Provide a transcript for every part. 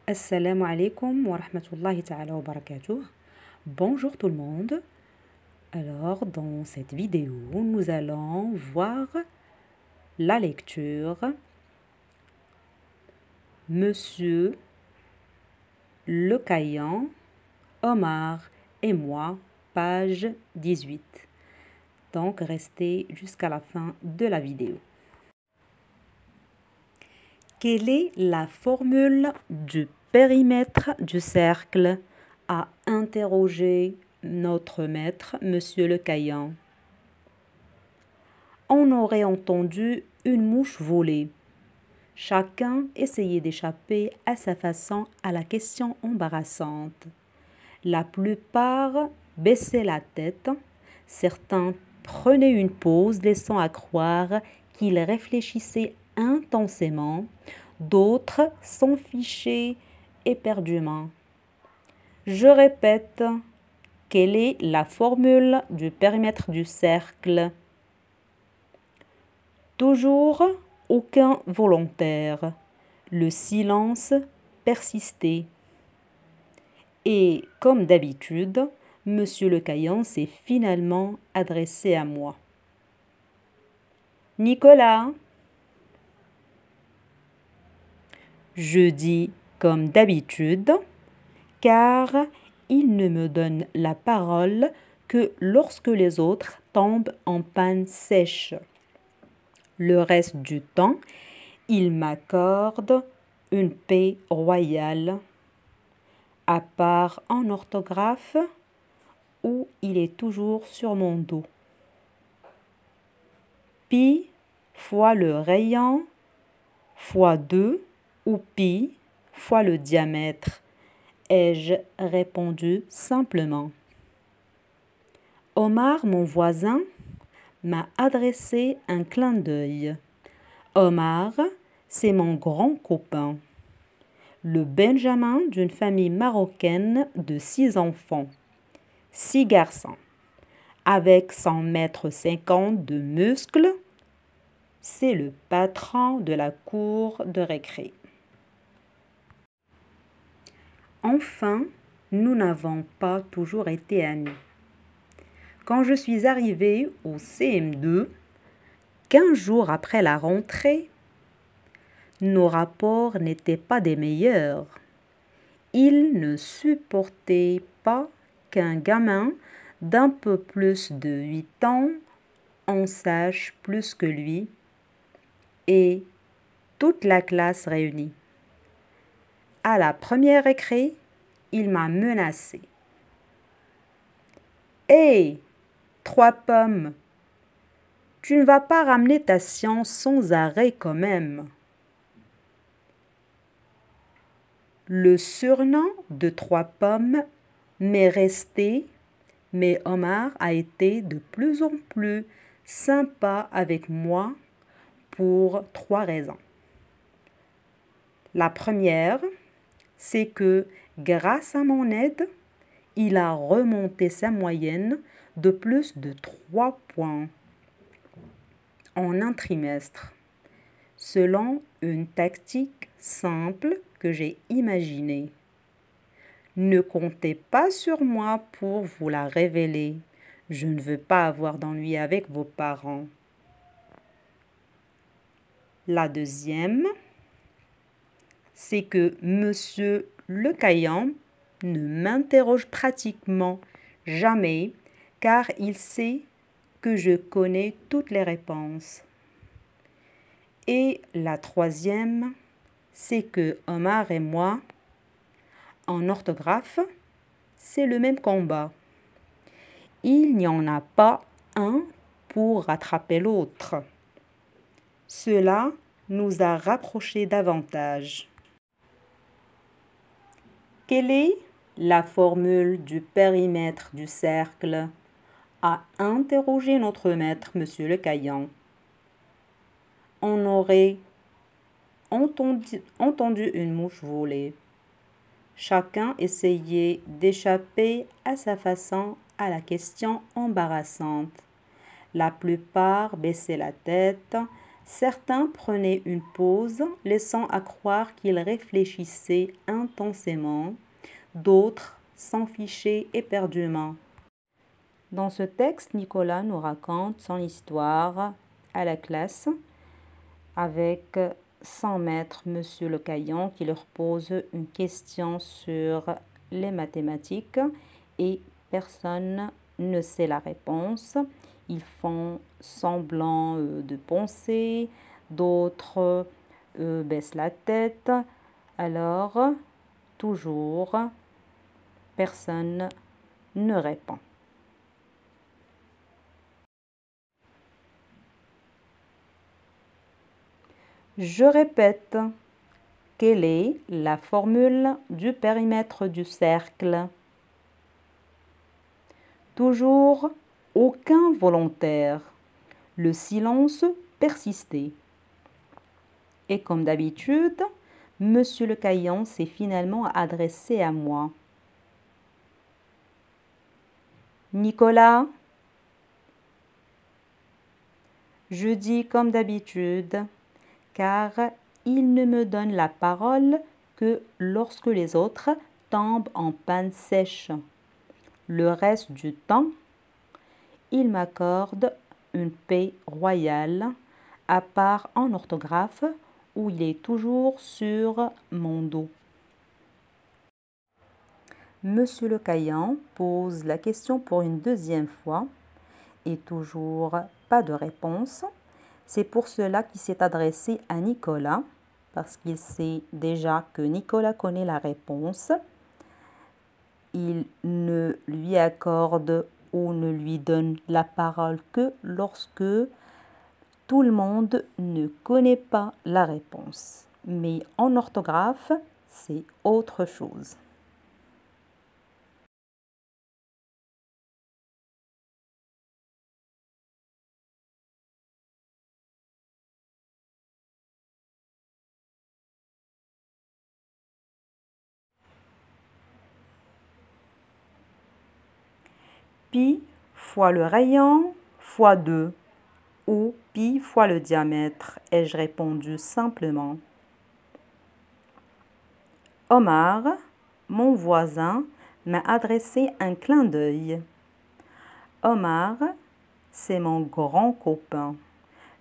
Assalamu alaikum wa rahmatullahi ta'ala wa barakatuh. Bonjour tout le monde. Alors, dans cette vidéo, nous allons voir la lecture Monsieur Le Caillan, Omar et moi, page 18. Donc, restez jusqu'à la fin de la vidéo. Quelle est la formule du périmètre du cercle? A interrogé notre maître, Monsieur Le Caillan. On aurait entendu une mouche voler. Chacun essayait d'échapper à sa façon à la question embarrassante. La plupart baissaient la tête. Certains prenaient une pause, laissant à croire qu'ils réfléchissaient intensément. D'autres s'en fichaient éperdument. Je répète, quelle est la formule du périmètre du cercle? Toujours aucun volontaire. Le silence persistait. Et, comme d'habitude, Monsieur Le Caillan s'est finalement adressé à moi. Nicolas, je dis comme d'habitude, car il ne me donne la parole que lorsque les autres tombent en panne sèche. Le reste du temps, il m'accorde une paix royale, à part en orthographe, où il est toujours sur mon dos. Pi fois le rayon fois 2 ou pi fois le diamètre, ai-je répondu simplement. Omar, mon voisin, m'a adressé un clin d'œil. Omar, c'est mon grand copain, le Benjamin d'une famille marocaine de 6 enfants, 6 garçons, avec 150 m de muscles. C'est le patron de la cour de récré. Enfin, nous n'avons pas toujours été amis. Quand je suis arrivée au CM2, 15 jours après la rentrée, nos rapports n'étaient pas des meilleurs. Il ne supportait pas qu'un gamin d'un peu plus de 8 ans en sache plus que lui, et toute la classe réunie. À la première récré, il m'a menacé. « Hé, 3 pommes, tu ne vas pas ramener ta science sans arrêt quand même. » Le surnom de 3 pommes m'est resté, mais Omar a été de plus en plus sympa avec moi pour 3 raisons. La première, c'est que grâce à mon aide, il a remonté sa moyenne de plus de 3 points en un trimestre, selon une tactique simple que j'ai imaginée. Ne comptez pas sur moi pour vous la révéler. Je ne veux pas avoir d'ennui avec vos parents. La deuxième, c'est que Monsieur Le Caillan ne m'interroge pratiquement jamais car il sait que je connais toutes les réponses. Et la troisième, c'est que Omar et moi, en orthographe, c'est le même combat. Il n'y en a pas un pour rattraper l'autre. Cela nous a rapprochés davantage. Quelle est la formule du périmètre du cercle? A interrogé notre maître, Monsieur Le Caillan. On aurait entendu une mouche voler. Chacun essayait d'échapper à sa façon à la question embarrassante. La plupart baissaient la tête. Certains prenaient une pause, laissant à croire qu'ils réfléchissaient intensément, d'autres s'en fichaient éperdument. Dans ce texte, Nicolas nous raconte son histoire à la classe avec son maître, Monsieur Le Caillon, qui leur pose une question sur les mathématiques et personne ne sait la réponse. Ils font semblant de penser, d'autres baissent la tête. Alors, toujours, personne ne répond. Je répète, quelle est la formule du périmètre du cercle? Toujours aucun volontaire. Le silence persistait. Et comme d'habitude, Monsieur Le Caillon s'est finalement adressé à moi. Nicolas, je dis comme d'habitude, car il ne me donne la parole que lorsque les autres tombent en panne sèche. Le reste du temps, il m'accorde une paix royale, à part en orthographe, où il est toujours sur mon dos. Monsieur Le Caillon pose la question pour une deuxième fois et toujours pas de réponse. C'est pour cela qu'il s'est adressé à Nicolas, parce qu'il sait déjà que Nicolas connaît la réponse. Il ne lui accorde ou ne lui donne la parole que lorsque tout le monde ne connaît pas la réponse. Mais en orthographe, c'est autre chose. Pi fois le rayon fois 2 ou pi fois le diamètre, ai-je répondu simplement. Omar, mon voisin, m'a adressé un clin d'œil. Omar, c'est mon grand copain,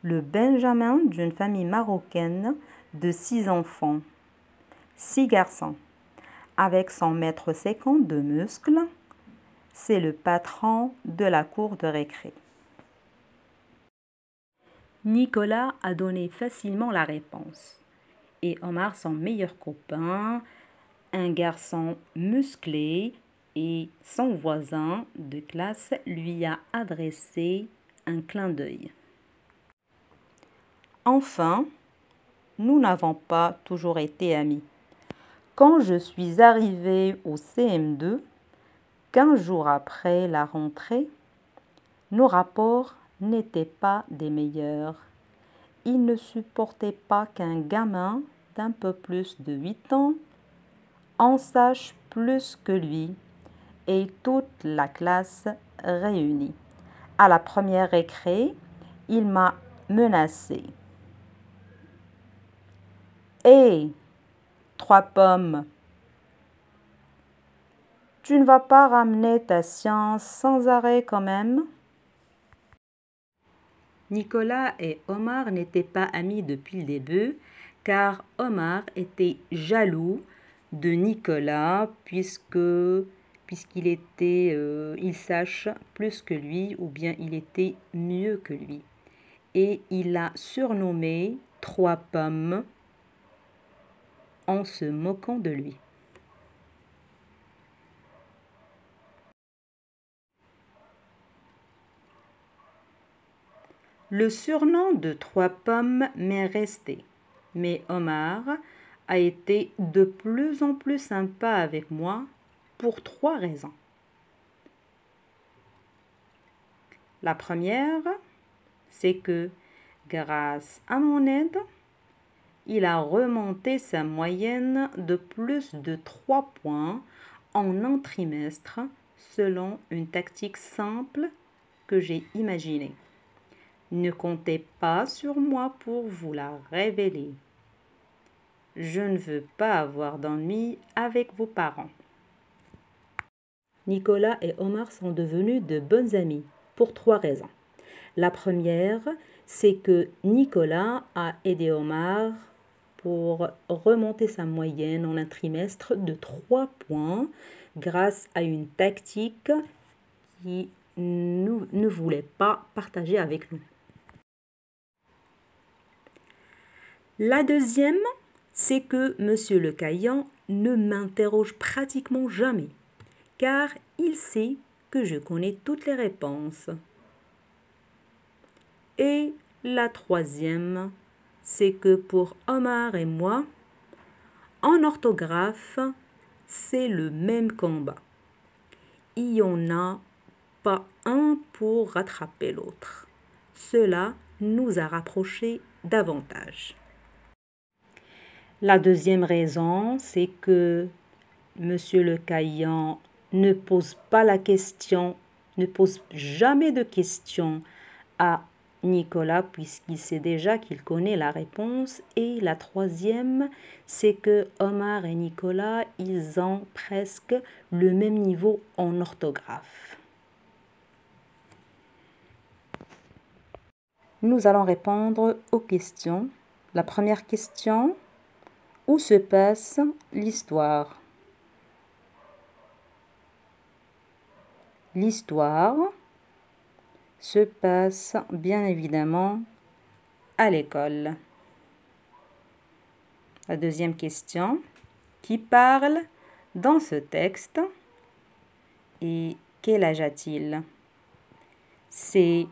le Benjamin d'une famille marocaine de 6 enfants, 6 garçons. Avec son mètre 50 de muscles, c'est le patron de la cour de récré. Nicolas a donné facilement la réponse. Et Omar, son meilleur copain, un garçon musclé, et son voisin de classe lui a adressé un clin d'œil. Enfin, nous n'avons pas toujours été amis. Quand je suis arrivée au CM2, 15 jours après la rentrée, nos rapports n'étaient pas des meilleurs. Il ne supportait pas qu'un gamin d'un peu plus de 8 ans en sache plus que lui et toute la classe réunie. À la première récré, il m'a menacé. Hé, 3 pommes, tu ne vas pas ramener ta science sans arrêt quand même? Nicolas et Omar n'étaient pas amis depuis le début, car Omar était jaloux de Nicolas puisqu'il il sache plus que lui ou bien il était mieux que lui. Et il l'a surnommé 3 pommes en se moquant de lui. Le surnom de 3 pommes m'est resté, mais Omar a été de plus en plus sympa avec moi pour 3 raisons. La première, c'est que grâce à mon aide, il a remonté sa moyenne de plus de 3 points en un trimestre selon une tactique simple que j'ai imaginée. Ne comptez pas sur moi pour vous la révéler. Je ne veux pas avoir d'ennui avec vos parents. Nicolas et Omar sont devenus de bons amis pour 3 raisons. La première, c'est que Nicolas a aidé Omar pour remonter sa moyenne en un trimestre de 3 points grâce à une tactique qu'il ne voulait pas partager avec nous. La deuxième, c'est que Monsieur Le Caillan ne m'interroge pratiquement jamais, car il sait que je connais toutes les réponses. Et la troisième, c'est que pour Omar et moi, en orthographe, c'est le même combat. Il n'y en a pas un pour rattraper l'autre. Cela nous a rapprochés davantage. La deuxième raison, c'est que Monsieur Le Caillan ne pose pas la question, ne pose jamais de questions à Nicolas puisqu'il sait déjà qu'il connaît la réponse. Et la troisième, c'est que Omar et Nicolas, ils ont presque le même niveau en orthographe. Nous allons répondre aux questions. La première question, où se passe l'histoire? L'histoire se passe bien évidemment à l'école. La deuxième question, qui parle dans ce texte et quel âge a-t-il? C'est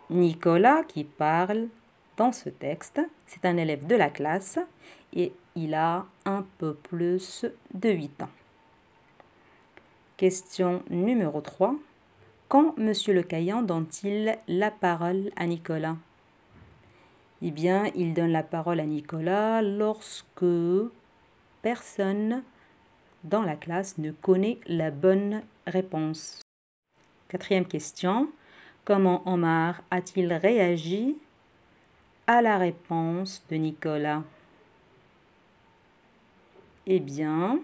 Nicolas qui parle dans ce texte. C'est un élève de la classe et il a un peu plus de 8 ans. Question numéro 3. Quand Monsieur Le Caillan donne-t-il la parole à Nicolas? Eh bien, il donne la parole à Nicolas lorsque personne dans la classe ne connaît la bonne réponse. Quatrième question. Comment Omar a-t-il réagi à la réponse de Nicolas? Eh bien,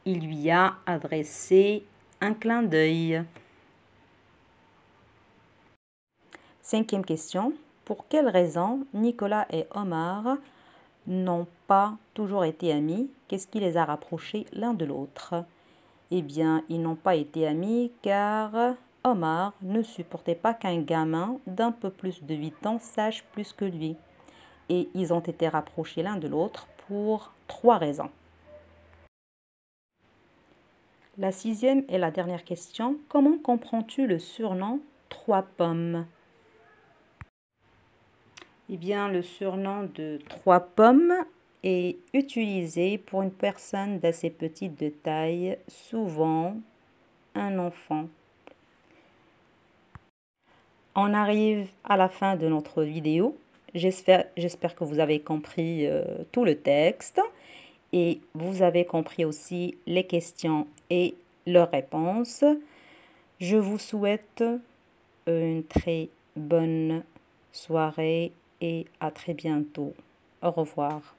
il lui a adressé un clin d'œil. Cinquième question. Pour quelle raison Nicolas et Omar n'ont pas toujours été amis? Qu'est-ce qui les a rapprochés l'un de l'autre? Eh bien, ils n'ont pas été amis car Omar ne supportait pas qu'un gamin d'un peu plus de 8 ans sache plus que lui. Et ils ont été rapprochés l'un de l'autre pour 3 raisons. La sixième et la dernière question. Comment comprends-tu le surnom 3 pommes? Eh bien, le surnom de 3 pommes est utilisé pour une personne d'assez petite de taille, souvent un enfant. On arrive à la fin de notre vidéo. J'espère que vous avez compris tout le texte et vous avez compris aussi les questions et leurs réponses. Je vous souhaite une très bonne soirée et à très bientôt. Au revoir.